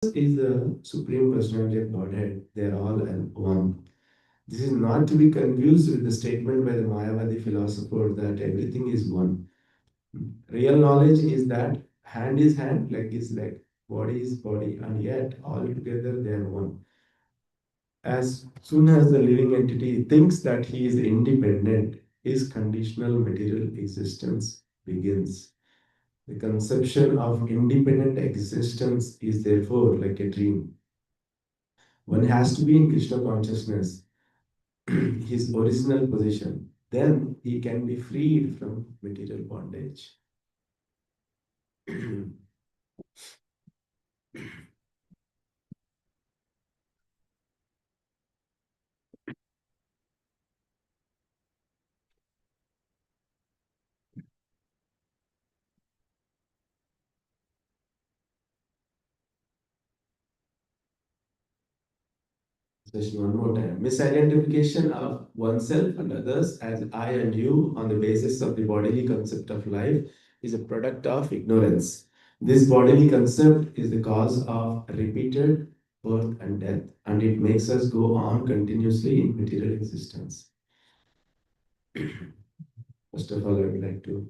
is the Supreme Personality of Godhead. They are all one. This is not to be confused with the statement by the Mayavadi philosopher that everything is one. Real knowledge is that hand is hand, leg is leg, body is body, and yet all together they are one. As soon as the living entity thinks that he is independent, his conditional material existence begins. The conception of independent existence is therefore like a dream. One has to be in Krishna consciousness, his original position. Then he can be freed from material bondage. Just one more time. Misidentification of oneself and others as I and you on the basis of the bodily concept of life is a product of ignorance. This bodily concept is the cause of repeated birth and death, and it makes us go on continuously in material existence. First of all, I would like to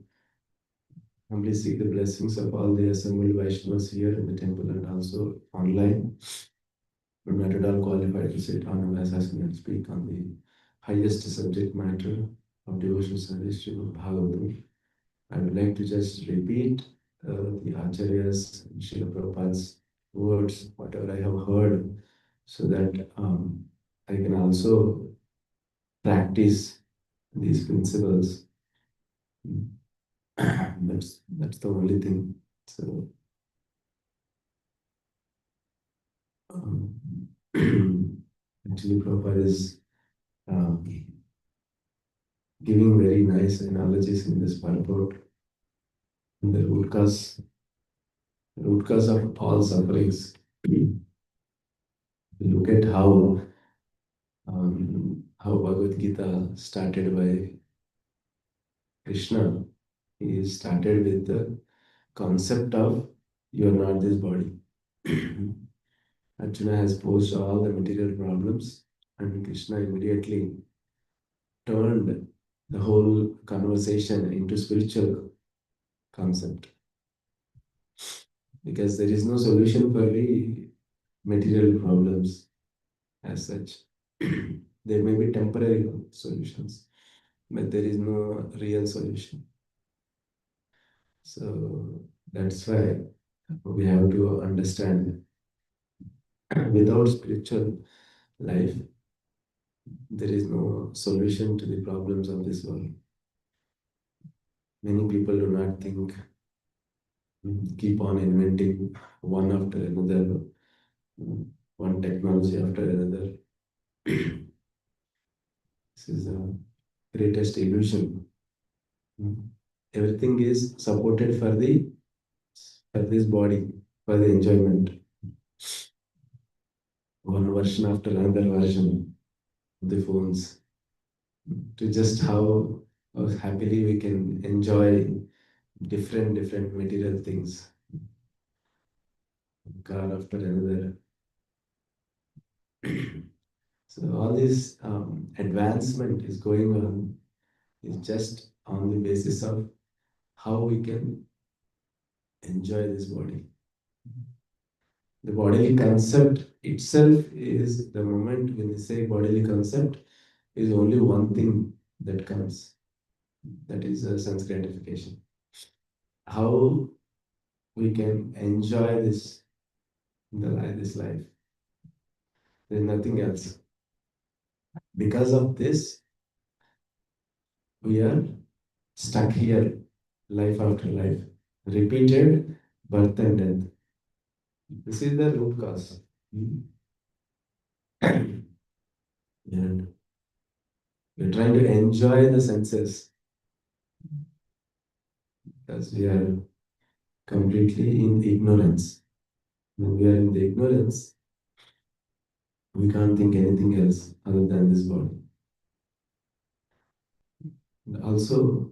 humbly seek the blessings of all the assembled Vaishnavas here in the temple and also online. I'm not at all qualified to sit on a assassin and speak on the highest subject matter of devotional service to Bhagavatam. I would like to just repeat the Acharya's, Srila Prabhupada's words, whatever I have heard, so that I can also practice these principles. That's the only thing. So actually, Prabhupada is giving very nice analogies in this purport. In the root cause of all sufferings. Look at how Bhagavad Gita started by Krishna. He started with the concept of you are not this body. Arjuna has posed all the material problems, and Krishna immediately turned the whole conversation into spiritual concept, because there is no solution for the material problems as such. There may be temporary solutions, but there is no real solution. So that's why we have to understand without spiritual life, there is no solution to the problems of this world. Many people do not think, keep on inventing one after another, one technology after another. This is the greatest illusion. Everything is supported for this body, for the enjoyment. One version after another version of the phones, to just how happily we can enjoy different material things, car after another. So all this advancement is going on is just on the basis of how we can enjoy this body. The bodily concept itself is the moment when we say bodily concept is only one thing that comes, that is sense gratification. How we can enjoy this this life. There's nothing else. Because of this, we are stuck here, life after life, repeated birth and death. This is the root cause. And we're trying to enjoy the senses because we are completely in ignorance. When we are in the ignorance, we can't think anything else other than this body. And also,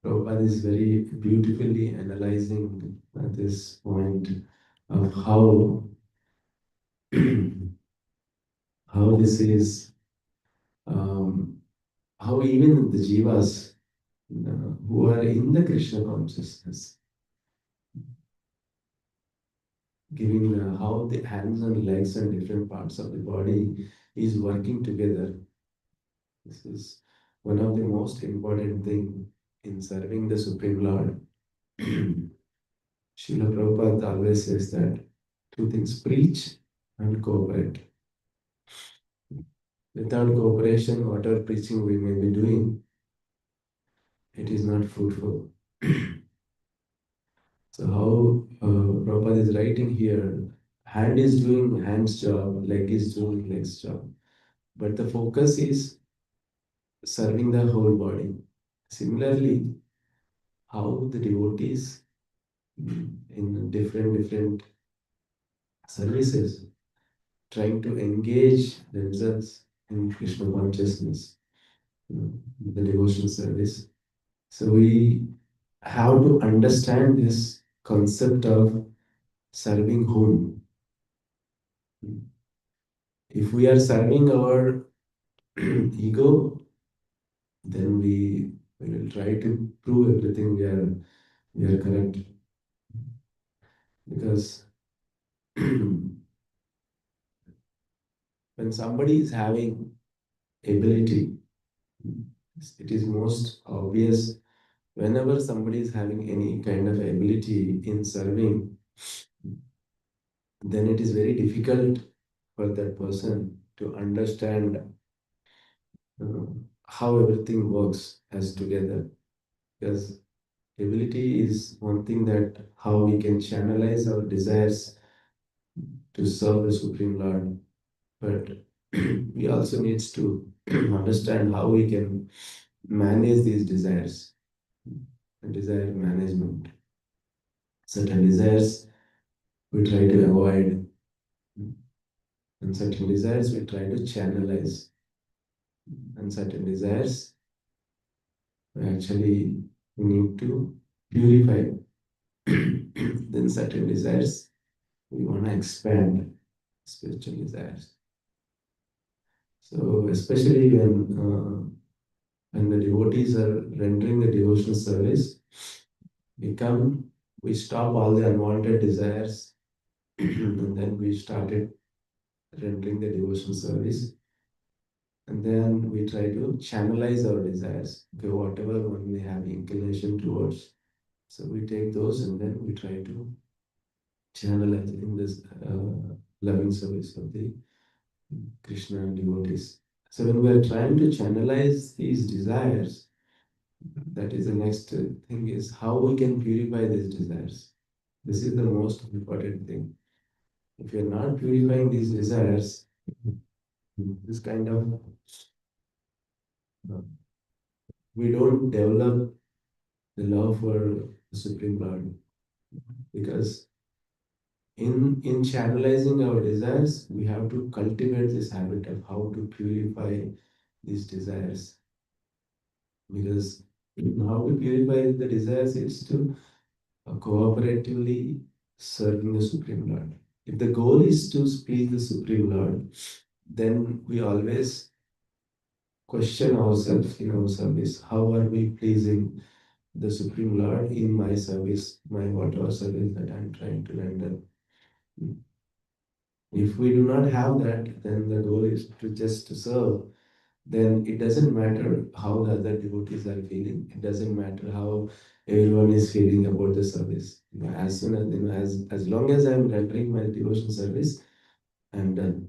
Prabhupada is very beautifully analyzing at this point of how this is, um, how even the jivas who are in the Krishna consciousness, giving how the hands and legs and different parts of the body is working together. This is one of the most important thing in serving the Supreme Lord. Srila Prabhupada always says that two things: preach and cooperate. Without cooperation, whatever preaching we may be doing, it is not fruitful. So how Prabhupada is writing here, hand is doing hand's job, leg is doing leg's job. But the focus is serving the whole body. Similarly, how the devotees in different services trying to engage themselves in Krishna consciousness, the devotional service. So we have to understand this concept of serving whom. If we are serving our ego, then we will try to prove everything we are correct. Because when somebody is having ability, it is most obvious whenever somebody is having any kind of ability in serving, then it is very difficult for that person to understand uh, how everything works as together. Because ability is one thing, that how we can channelize our desires to serve the Supreme Lord, but we also needs to understand how we can manage these desires, desire management. Certain desires we try to avoid, and certain desires we try to channelize, and certain desires we actually need to purify. Then certain desires we want to expand, spiritual desires. So especially when the devotees are rendering the devotional service, we stop all the unwanted desires, and then we started rendering the devotional service. And then we try to channelize our desires, okay, whatever one may have inclination towards. So we take those and then we try to channelize in this loving service of the Krishna and devotees. So when we are trying to channelize these desires, that is the next thing, is how we can purify these desires. This is the most important thing. If you are not purifying these desires, this kind of uh, we don't develop the love for the Supreme Lord, because in channelizing our desires, we have to cultivate this habit of how to purify these desires. Because how to purify the desires is to cooperatively serving the Supreme Lord. If the goal is to please the Supreme Lord, then we always question ourselves in our service. How are we pleasing the Supreme Lord in my service, my whatever service that I'm trying to render? If we do not have that, then the goal is to just to serve. Then it doesn't matter how the other devotees are feeling. It doesn't matter how everyone is feeling about the service. As soon as as long as I'm rendering my devotion service, I'm done.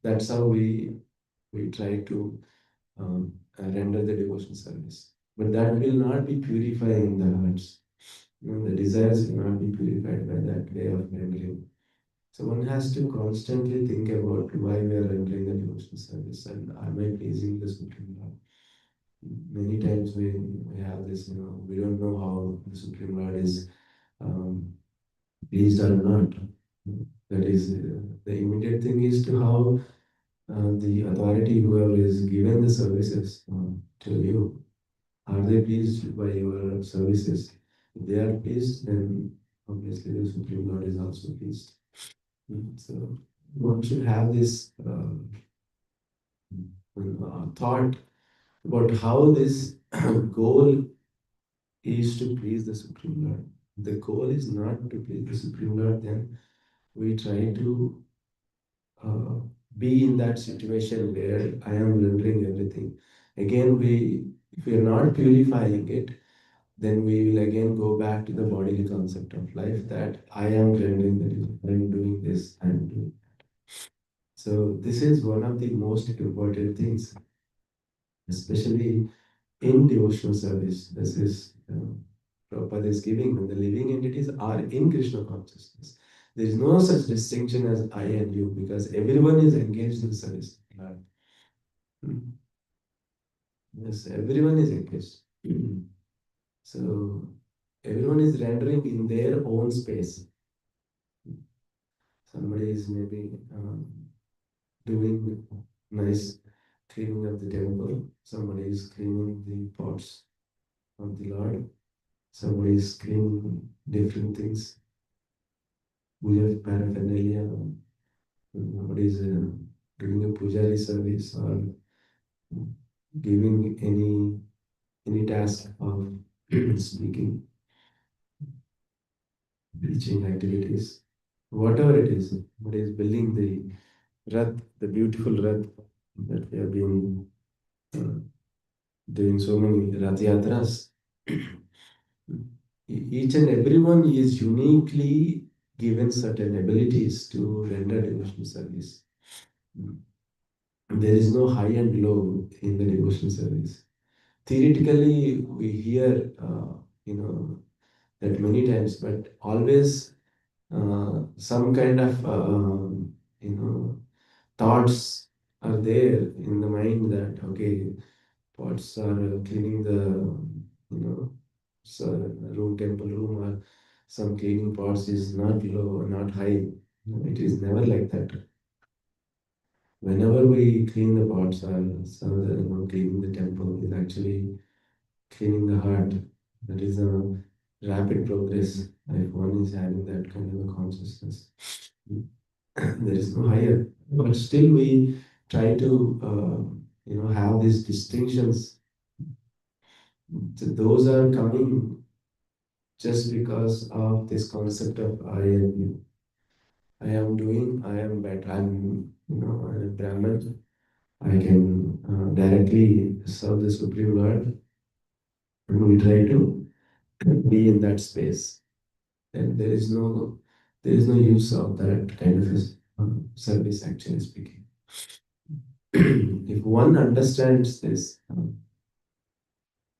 That's how we try to render the devotion service. But that will not be purifying the hearts. The desires will not be purified by that way of rendering. So one has to constantly think about why we are rendering the devotion service, and am I pleasing the Supreme Lord? Many times we have this, we don't know how the Supreme Lord is um, pleased or not. That is, the immediate thing is to how the authority, whoever is given the services to you, are they pleased by your services? If they are pleased, then obviously the Supreme Lord is also pleased. So one should have this thought about how this goal is to please the Supreme Lord. The goal is not to please the Supreme Lord, then we try to uh, be in that situation where I am rendering everything. Again, if we are not purifying it, then we will again go back to the bodily concept of life that I am rendering the result, I am doing this, I am doing. So this is one of the most important things, especially in devotional service. This is Prabhupada is giving when the living entities are in Krishna consciousness. There is no such distinction as I and you because everyone is engaged in service. Hmm. Yes, everyone is engaged. So everyone is rendering in their own space. Somebody is maybe doing nice cleaning of the temple. Somebody is cleaning the pots of the Lord. Somebody is cleaning different things. We have paraphernalia. Somebody is doing a pujari service or giving any task of speaking, preaching activities, whatever it is. Somebody is building the rath, the beautiful rath that we have been uh, doing so many Rath Yatras. Each and everyone is uniquely given certain abilities to render devotional service. There is no high and low in the devotional service. Theoretically, we hear, that many times, but always some kind of, you know, thoughts are there in the mind that, okay, pots are cleaning the, so room, temple room, or some cleaning pots is not low, not high. No, it is never like that. Whenever we clean the pots or some other, cleaning the temple is actually cleaning the heart. That is a rapid progress if one is having that kind of a consciousness. There is no higher, but still we try to have these distinctions. So those are coming just because of this concept of I and you. I am doing, I am better, I'm a Brahman. I can directly serve the Supreme Lord, and we try to be in that space. And there is no use of that kind of service, actually speaking. If one understands this,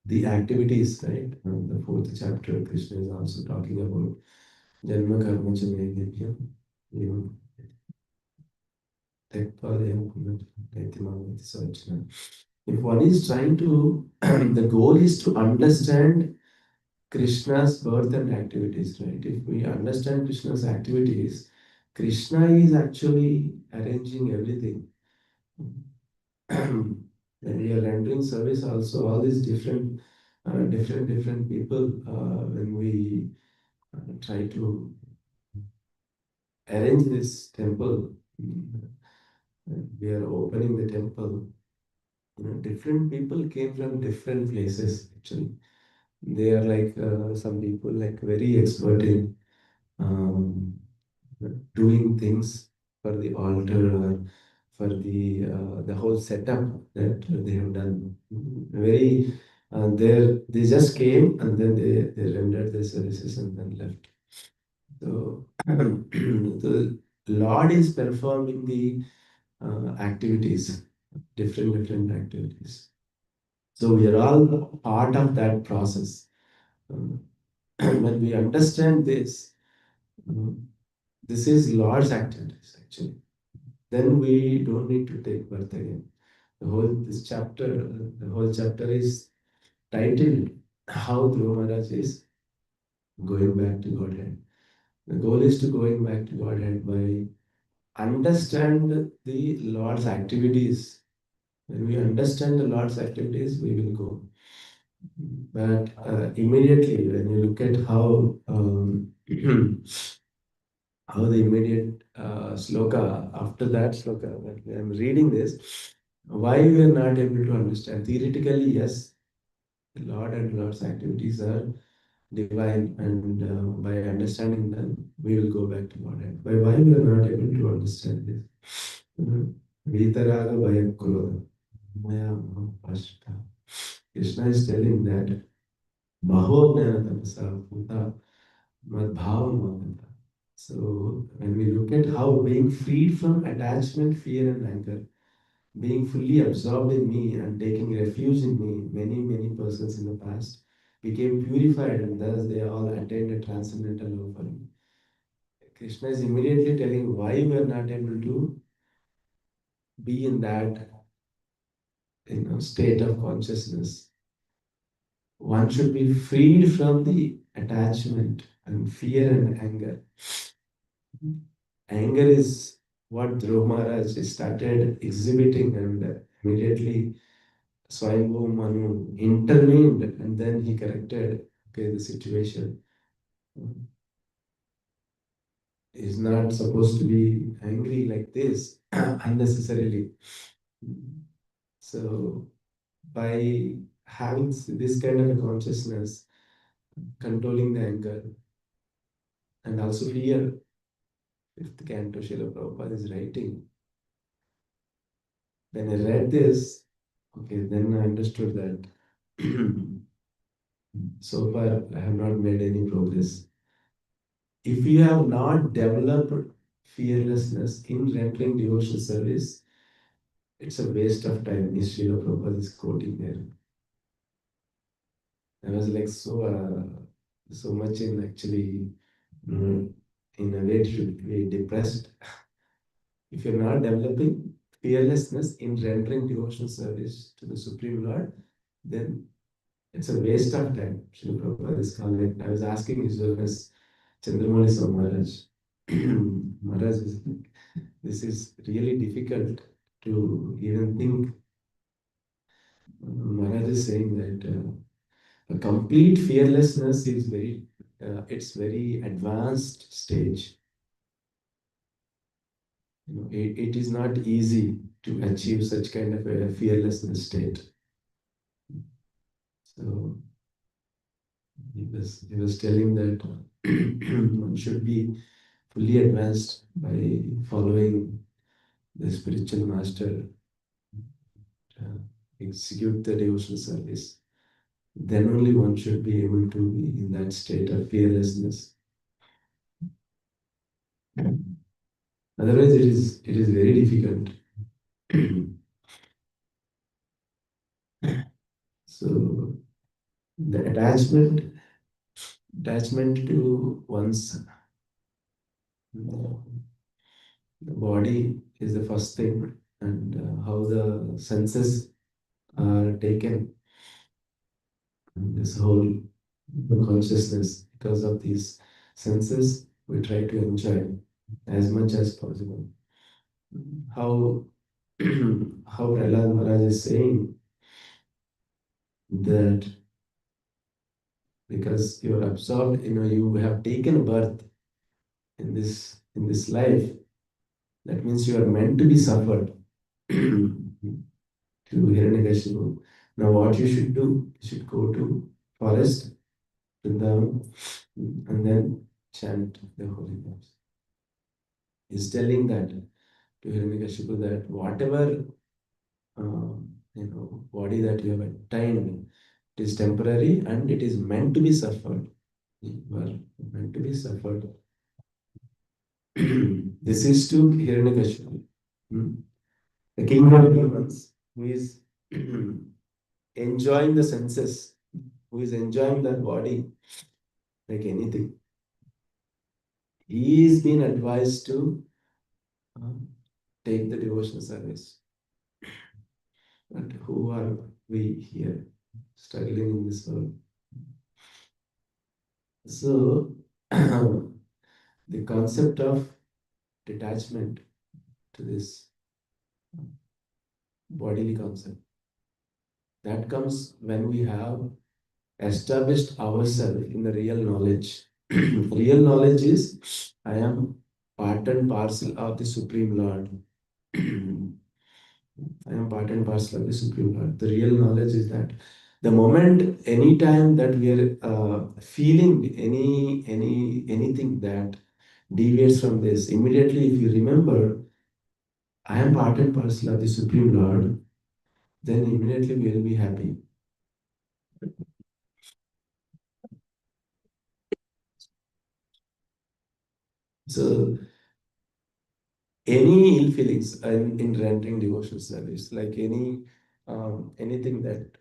the activities, right? The fourth chapter, Krishna is also talking about Janma Karma Cha Naivedya, you know, Tekpadayam Naitimam Sarchana. If one is trying to, the goal is to understand Krishna's birth and activities, right? If we understand Krishna's activities, Krishna is actually arranging everything. When we are rendering service, also all these different people, when we try to arrange this temple, we are opening the temple. Different people came from different places. Actually, they are like some people like very expert in um, doing things for the altar or for the whole setup that they have done. Very they just came and then they rendered their services and then left. So the Lord is performing the activities, different activities. So we are all part of that process. Um, when we understand this, um, this is Lord's activities actually. Then we don't need to take birth again. The whole chapter is titled How Dhruva Maharaj is Going Back to Godhead. The goal is to going back to Godhead by understand the Lord's activities. When we understand the Lord's activities, we will go. But immediately, when you look at how how the immediate sloka after that sloka, when I'm reading this, why we are not able to understand. Theoretically, yes, the Lord and Lord's activities are divine, and by understanding them, we will go back to Godhead. But why we are not able to understand this? Vitaraga Vayam Krodha, Maya Maham Pashta. Krishna is telling that Bahovjnana Tapasa Bhuta Madbhavam Magata. So when we look at how being freed from attachment, fear, and anger, being fully absorbed in me and taking refuge in me, many persons in the past became purified and thus they all attained a transcendental love for me. Krishna is immediately telling why we are not able to be in that state of consciousness. One should be freed from the attachment and fear and anger. Anger is what Dhruv Maharaj started exhibiting, and immediately Swayambhu Manu intervened and then he corrected the situation. He's not supposed to be angry like this unnecessarily. So, by having this kind of a consciousness, controlling the anger, and also here, fifth canto, Srila Prabhupada is writing. When I read this, then I understood that so far I have not made any progress. If you have not developed fearlessness in rendering devotional service, it's a waste of time. Srila Prabhupada is quoting there. I was like so much in actually, in a way, should be depressed. If you're not developing fearlessness in rendering devotional service to the Supreme Lord, then it's a waste of time. Srila Prabhupada is calling. I was asking His Holiness Chandramani Swami Maharaj. Maharaj is this is really difficult to even think. Maharaj is saying that a complete fearlessness is it's very advanced stage. It is not easy to achieve such kind of a fearlessness state. So he was telling that one should be fully advanced by following the spiritual master, uh, execute the devotional service. Then only one should be able to be in that state of fearlessness. Otherwise, it is very difficult. So the attachment to one's the body is the first thing, and how the senses are taken in this whole consciousness. Because of these senses, we try to enjoy as much as possible. How how Prahlad Maharaj is saying that because you're absorbed, you have taken birth in this life. That means you are meant to be suffered. To Hiranyakashipu. Now, what you should do? You should go to forest, Vrindavan, and then chant the holy names. He's telling that to Hiranyakashipu that whatever body that you have attained, it is temporary and it is meant to be suffered. You are meant to be suffered. This is to Hiranyakashipu, the king of humans, who is enjoying the senses, who is enjoying that body like anything. He is being advised to uh, take the devotional service. But who are we here struggling in this world? So, the concept of detachment to this bodily concept that comes when we have established ourselves in the real knowledge. Real knowledge is I am part and parcel of the Supreme Lord. I am part and parcel of the Supreme Lord. The real knowledge is that the moment, any time that we are feeling anything that deviates from this, immediately if you remember, I am part and parcel of the Supreme Lord, then immediately we will be happy. So any ill feelings in rendering devotional service, like anything that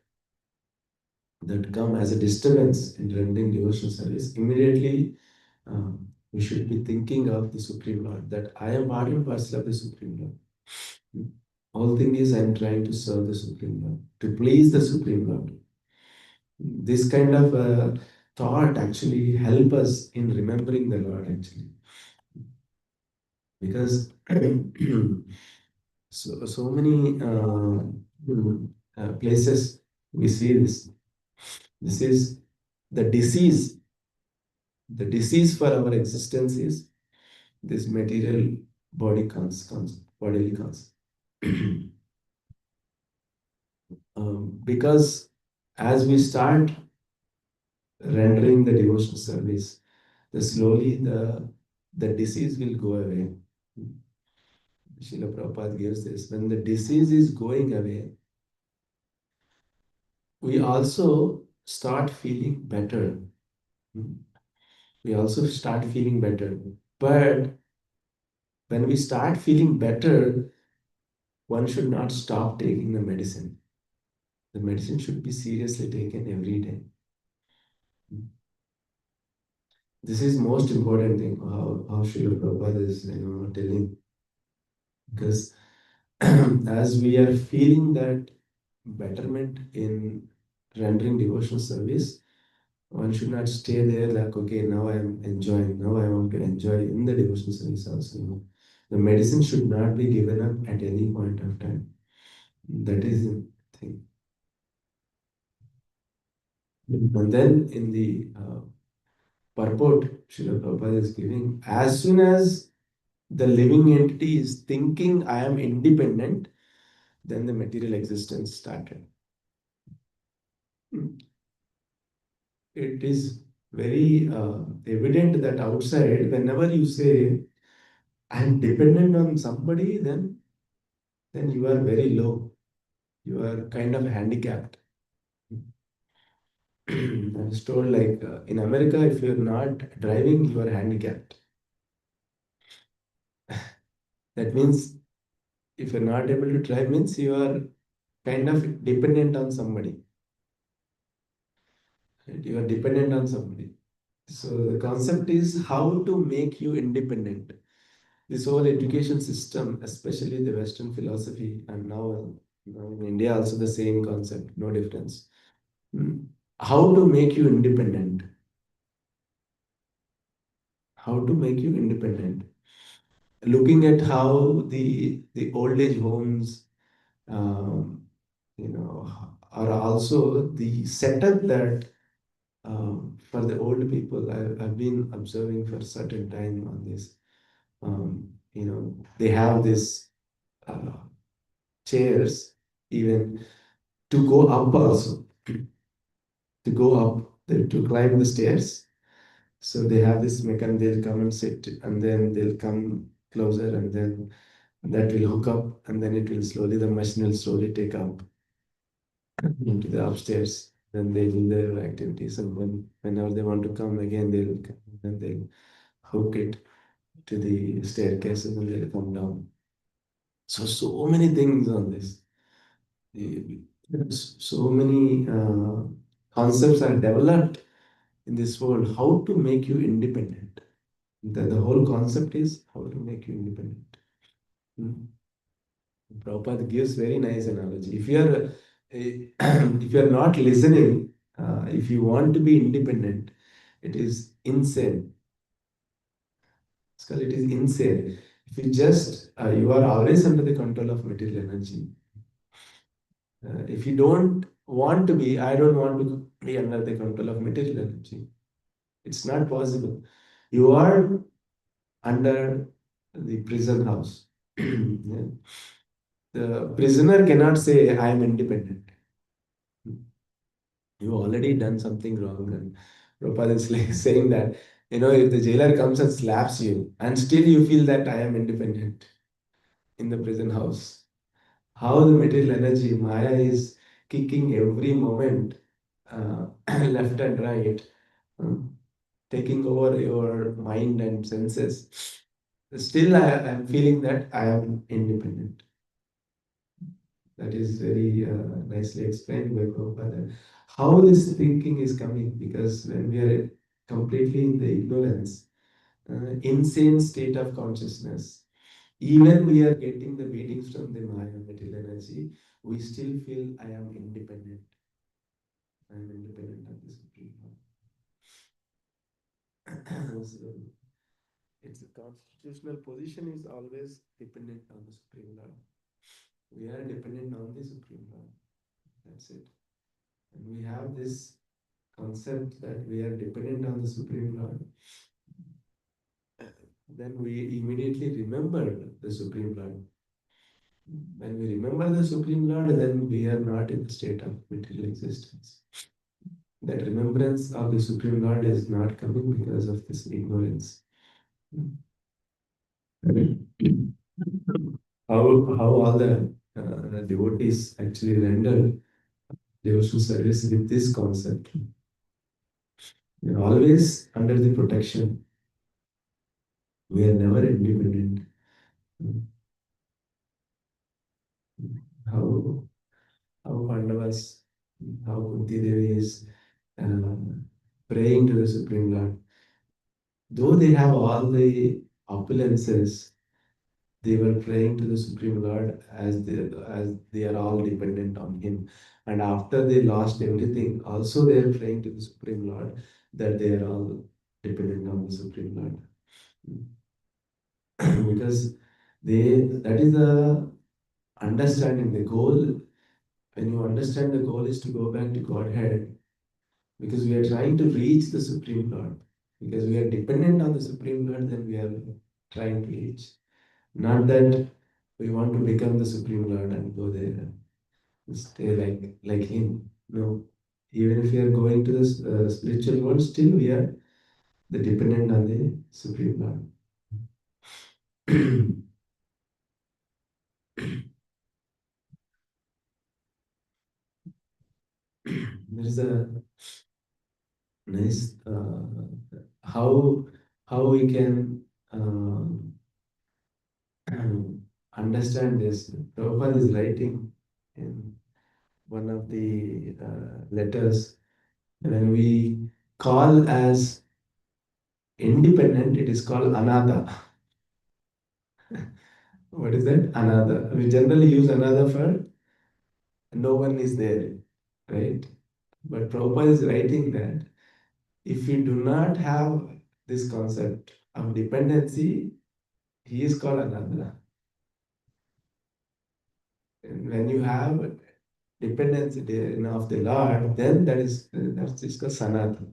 come as a disturbance in rendering devotional service, immediately we should be thinking of the Supreme Lord, that I am part and parcel of the Supreme Lord. All thing is I am trying to serve the Supreme Lord, to please the Supreme Lord. This kind of thought actually help us in remembering the Lord actually, because so many places we see this. This is the disease. The disease for our existence is this material bodily cons. Because as we start rendering the devotional service, slowly the disease will go away. Srila Prabhupada gives this. When the disease is going away, we also start feeling better. We also start feeling better. But when we start feeling better, one should not stop taking the medicine. The medicine should be seriously taken every day. This is most important thing, how Srila Prabhupada is telling. Because as we are feeling that betterment in rendering devotional service, one should not stay there like, okay, now I am enjoying, now I want to enjoy in the devotional service also. The medicine should not be given up at any point of time. That is the thing. And then in the purport Srila Prabhupada is giving, as soon as the living entity is thinking I am independent, then the material existence started. It is very evident that outside, whenever you say I am dependent on somebody, then you are very low. You are kind of handicapped. I was told like in America, if you're not driving, you are handicapped. That means if you're not able to drive, means you are kind of dependent on somebody. Right? You are dependent on somebody. So the concept is how to make you independent. This whole education system, especially the Western philosophy, and now in India also the same concept, no difference. Hmm. How to make you independent? How to make you independent? Looking at how the old age homes, um, are also the setup that for the old people. I've been observing for a certain time on this. They have this uh, chairs even to go up also, to go up, to climb the stairs. So they have this mechanism, they'll come and sit, and then they'll come closer, and then that will hook up, and then the machine will slowly take up into the upstairs. Then they do their activities, and whenever they want to come again, they'll come, and they'll hook it to the staircase, and then they'll come down. So many things on this. So many concepts are developed in this world. How to make you independent? The whole concept is how to make you independent. Hmm. Prabhupada gives very nice analogy. If you are if you are not listening, if you want to be independent, it is insane. It's called it is insane. If you just you are always under the control of material energy. If you don't want to be, I don't want to be under the control of material energy. It's not possible. You are under the prison house. Yeah. The prisoner cannot say, I am independent. You already done something wrong. And Prabhupada is like saying that, if the jailer comes and slaps you, and still you feel that I am independent in the prison house. How the material energy, Maya, is kicking every moment, left and right, um, taking over your mind and senses. Still, I am feeling that I am independent. That is very nicely explained by Prabhupada. How this thinking is coming, because when we are completely in the ignorance, insane state of consciousness, even we are getting the beatings from the Maya material energy, we still feel I am independent. I am independent of the Supreme Lord. So its constitutional position is always dependent on the Supreme Lord. We are dependent on the Supreme Lord. That's it. And we have this concept that we are dependent on the Supreme Lord. Then we immediately remember the Supreme Lord. When we remember the Supreme Lord, then we are not in the state of material existence. That remembrance of the Supreme Lord is not coming because of this ignorance. How all the devotees actually render devotional service with this concept. We are always under the protection. We are never independent. How Pandavas, how Kunti Devi is uh, praying to the Supreme Lord. Though they have all the opulences, they were praying to the Supreme Lord as they are all dependent on Him. And after they lost everything, also they are praying to the Supreme Lord that they are all dependent on the Supreme Lord. Because that is the understanding, the goal. When you understand the goal is to go back to Godhead, because we are trying to reach the Supreme Lord. Because we are dependent on the Supreme Lord, then we are trying to reach. Not that we want to become the Supreme Lord and go there and stay like Him. No. Even if we are going to the spiritual world, still we are the dependent on the Supreme Lord. There is a nice how we can understand this. Prabhupada is writing in one of the letters, when we call as independent, it is called anada. What is that? Anada. We generally use anada for no one is there, right? But Prabhupada is writing that if you do not have this concept of dependency, he is called anada. And when you have dependency of the Lord, then that's called sanata.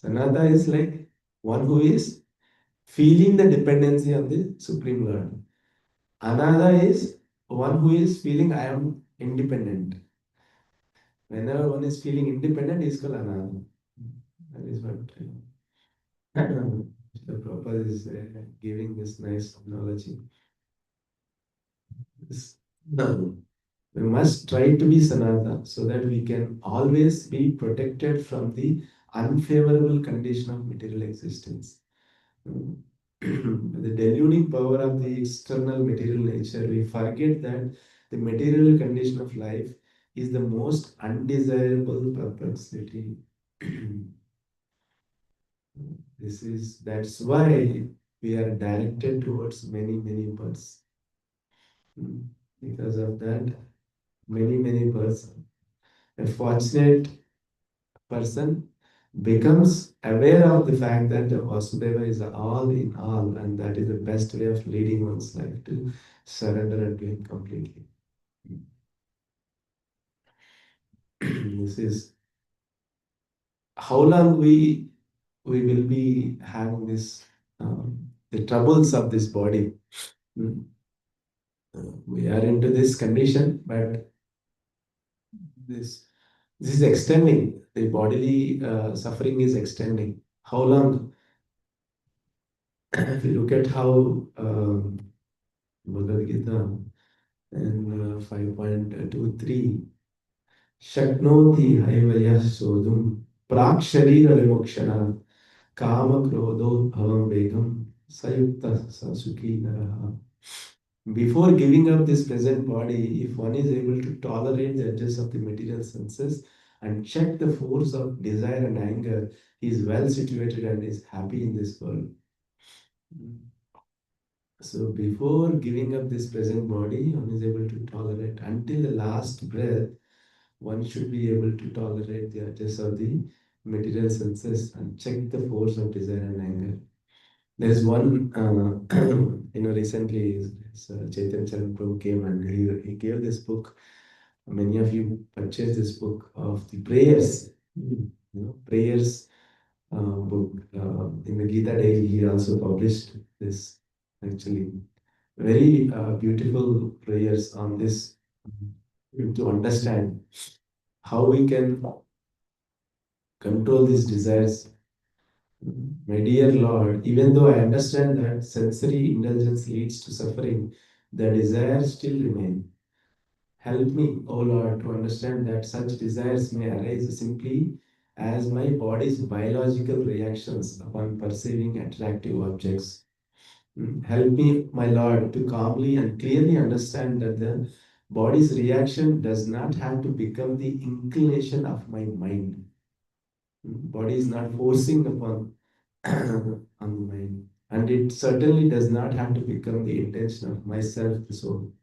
Sanata is like one who is feeling the dependency on the Supreme Lord. Another is one who is feeling I am independent. Whenever one is feeling independent, is called another. That is what the Prabhupada is giving this nice analogy. No, we must try to be Sanatana so that we can always be protected from the unfavorable condition of material existence. The deluding power of the external material nature, we forget that the material condition of life is the most undesirable perplexity. That's why we are directed towards many births. Because of that, many births. A fortunate person becomes aware of the fact that the Vasudeva is all in all, and that is the best way of leading one's life, to surrender and to Him completely. This is how long we will be having this the troubles of this body. Mm. We are into this condition, but this this is extending. The bodily suffering is extending. How long? If you look at how Bhagavad Gita and 5.23, Shaknoti Haivaya Sodum Prak Sharira Vimokshana Kama Krodho Bhavam Vegam Sayukta Sasukhi Naraha. Before giving up this present body, if one is able to tolerate the edges of the material senses and check the force of desire and anger, he is well situated and is happy in this world. So before giving up this present body, one is able to tolerate until the last breath. One should be able to tolerate the edges of the material senses and check the force of desire and anger. There is one, recently Chaitanya Prabhu came and he gave this book. Many of you purchased this book of the prayers, prayers book. In the Gita Daily, he also published this, actually. Very beautiful prayers on this to understand how we can control these desires. My dear Lord, even though I understand that sensory indulgence leads to suffering, the desires still remain. Help me, O Lord, to understand that such desires may arise simply as my body's biological reactions upon perceiving attractive objects. Help me, my Lord, to calmly and clearly understand that the body's reaction does not have to become the inclination of my mind. Body is not forcing upon on the mind. And it certainly does not have to become the intention of myself, the soul.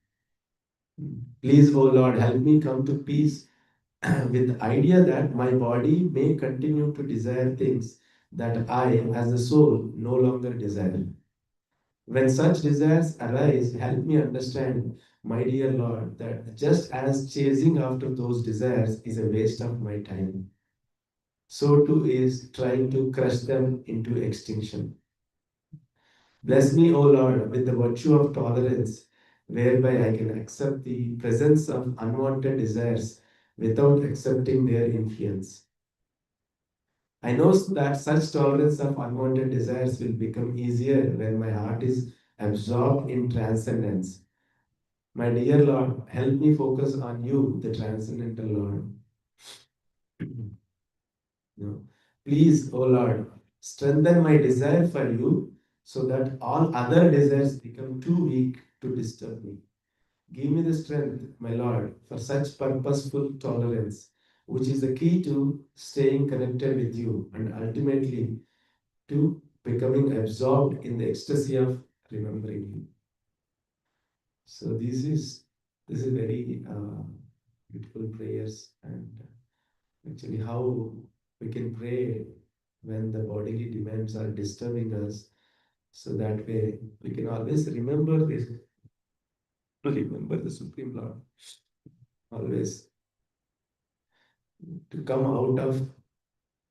Please, O Lord, help me come to peace with the idea that my body may continue to desire things that I, as a soul, no longer desire. When such desires arise, help me understand, my dear Lord, that just as chasing after those desires is a waste of my time, so too is trying to crush them into extinction. Bless me, O Lord, with the virtue of tolerance, whereby I can accept the presence of unwanted desires without accepting their influence. I know that such tolerance of unwanted desires will become easier when my heart is absorbed in transcendence. My dear Lord, help me focus on you, the transcendental Lord. No. Please, O Lord, strengthen my desire for you so that all other desires become too weak to disturb me. Give me the strength, my Lord, for such purposeful tolerance, which is the key to staying connected with you and ultimately to becoming absorbed in the ecstasy of remembering you. So this is very beautiful prayers, and actually how we can pray when the bodily demands are disturbing us, so that way we can always remember the Supreme Lord, always to come out of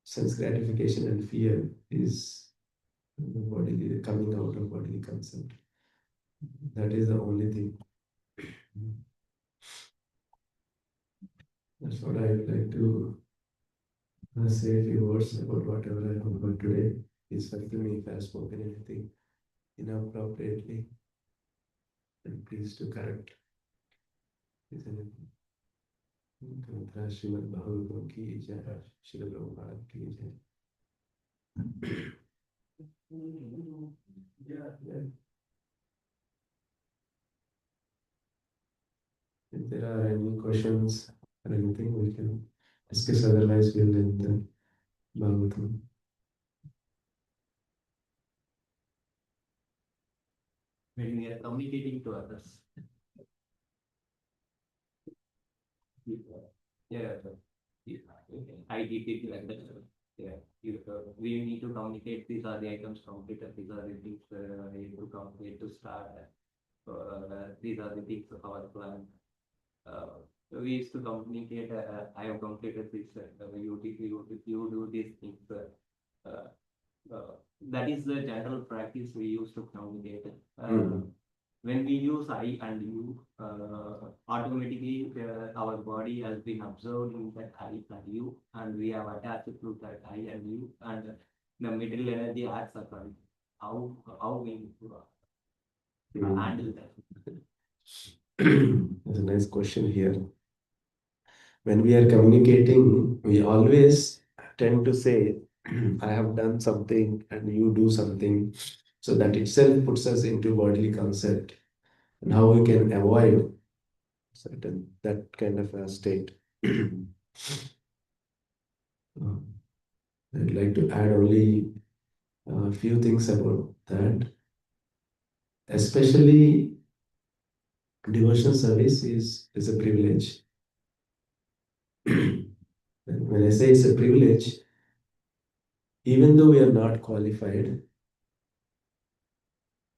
sense gratification and fear is the bodily coming out of bodily concept. That is the only thing. That's what I would like to say a few words about whatever I have heard today. Please forgive me if I have spoken anything inappropriately, and please to correct. Is anything? ग्रंथराज Shrimad Bhagavatam की जय, श्री प्रभुपाद की जय. Yeah. If there are any questions or anything, we can discuss. Otherwise, we'll end the Bhagavatam. When we are communicating to others. Yeah. I did it like that. Yeah. We need to communicate. These are the items completed. These are the things we need to communicate to start. These are the things of our plan. we used to communicate. I have completed this. You do these things. Uh, that is the general practice we use to communicate. When we use I and you, automatically our body has been observing that I and you, and we have attached to that I and you, and the middle energy acts accordingly. How we need to handle that? There's a nice question here. When we are communicating, we always tend to say, I have done something and you do something. So that itself puts us into bodily concept and how we can avoid certain that kind of a state. I'd like to add only a few things about that. Especially devotional service is a privilege. When I say it's a privilege, even though we are not qualified,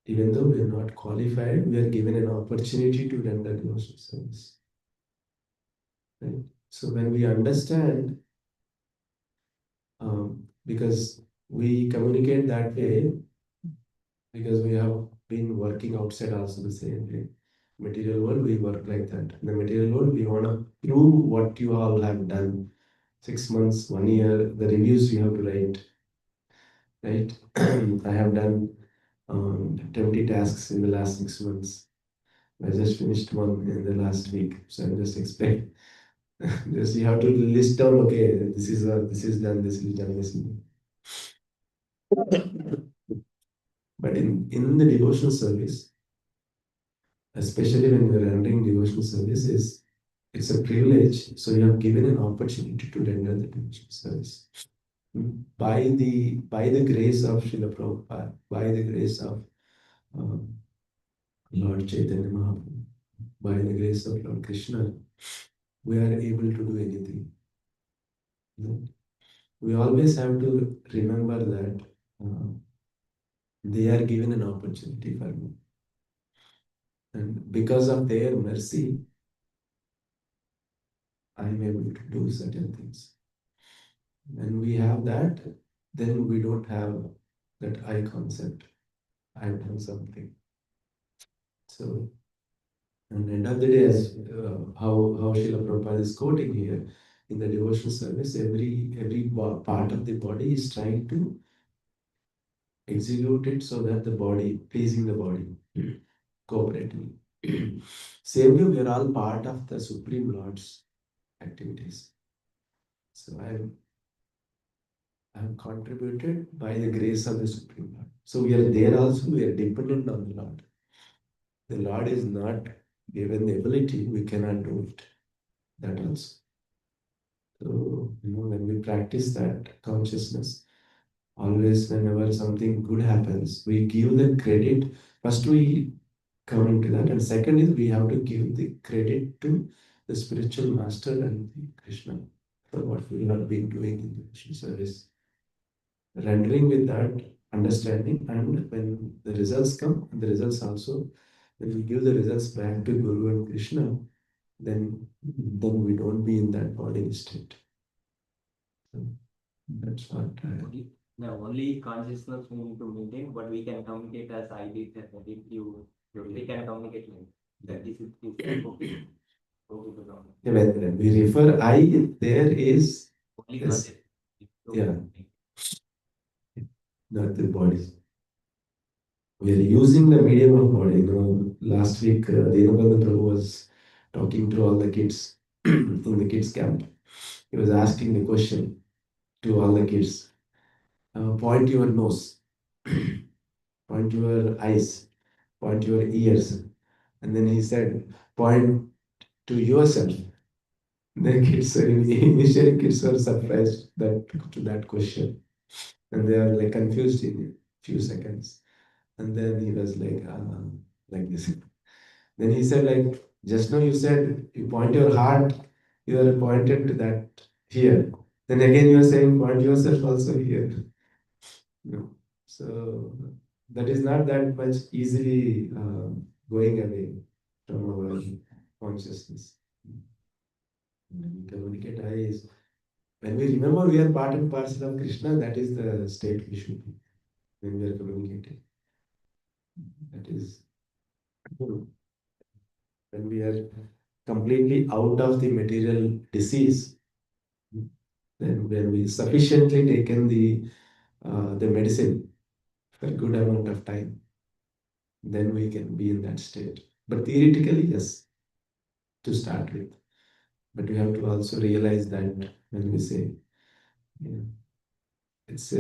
even though we are not qualified, we are given an opportunity to render devotional service. Right? So when we understand, because we communicate that way, because we have been working outside also the same way. Material world, we work like that. In the material world, we want to prove what you all have done. 6 months, 1 year, the reviews you have to write, right? I have done 20 tasks in the last 6 months. I just finished one in the last week. So I'm just expect just you have to list down, okay, this is done, this is done, this is done. But in the devotional service, especially when you're rendering devotional service, it's a privilege. So you have given an opportunity to render the devotional service. By the grace of Srila Prabhupada, by the grace of um, Lord Chaitanya Mahaprabhu, by the grace of Lord Krishna, we are able to do anything. Right? We always have to remember that they are given an opportunity for me. And because of their mercy, I am able to do certain things. When we have that, then we don't have that I concept. I have done something. So, at the end of the day, as how Srila Prabhupada is quoting here, in the devotional service, every part of the body is trying to execute it so that the body, pleasing the body, cooperatively. Same way, we are all part of the Supreme Lord's activities. So I have contributed by the grace of the Supreme Lord. So we are there also, we are dependent on the Lord. The Lord is not given the ability, we cannot do it. That also. So, when we practice that consciousness, always whenever something good happens, we give the credit. First, we come into that, and second is we have to give the credit to the spiritual master and the Krishna for what we have been doing in the Krishna service. Rendering with that understanding, and when the results come, the results also, when we give the results back to Guru and Krishna, then we don't be in that bodily state. So that's what The only consciousness we need to maintain, but we can communicate as I did. If we can communicate like that. This is okay. yeah, when we refer I, there is Only yes, conscious. yeah, not the body. We are using the medium of body. Last week, Dinabandhu Prabhu was talking to all the kids in the kids camp. He was asking the question to all the kids: point your nose, point your eyes, point your ears, and then he said, point to yourself. The kids, initially kids were surprised to that question, and they are like confused in a few seconds. And then he was like this. Then he said, like, just now you said you point your heart, you are pointed to that here. Then again you are saying point yourself also here. No. So that is not that much easily going away from our consciousness. When we communicate I is when we remember we are part and parcel of Krishna, that is the state we should be when we are communicating. That is when we are completely out of the material disease, then when we sufficiently taken the medicine for a good amount of time, then we can be in that state. But theoretically, yes, to start with. But we have to also realize that when we say, yeah, it's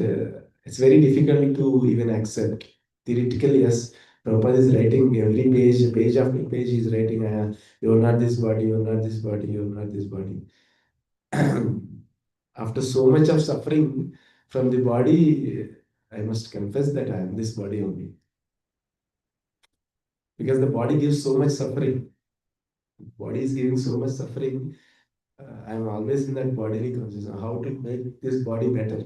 very difficult to even accept. Theoretically, yes, Prabhupada is writing every page, page after page, he's writing, you're not this body, you're not this body, you're not this body. After so much of suffering from the body, I must confess that I am this body only. Because the body gives so much suffering. Body is giving so much suffering. I'm always in that bodily consciousness. How to make this body better?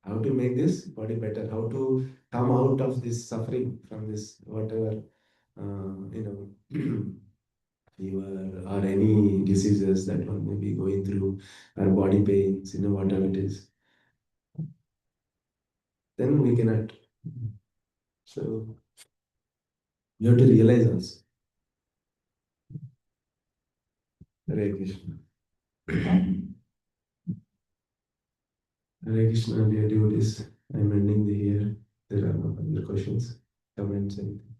How to make this body better? How to come out of this suffering from this whatever fever or any diseases that one may be going through, or body pains, whatever it is. Then we cannot. So you have to realize also. Hare Krishna. Hare Krishna, dear devotees. I'm ending the here. There are no other questions, comments, anything.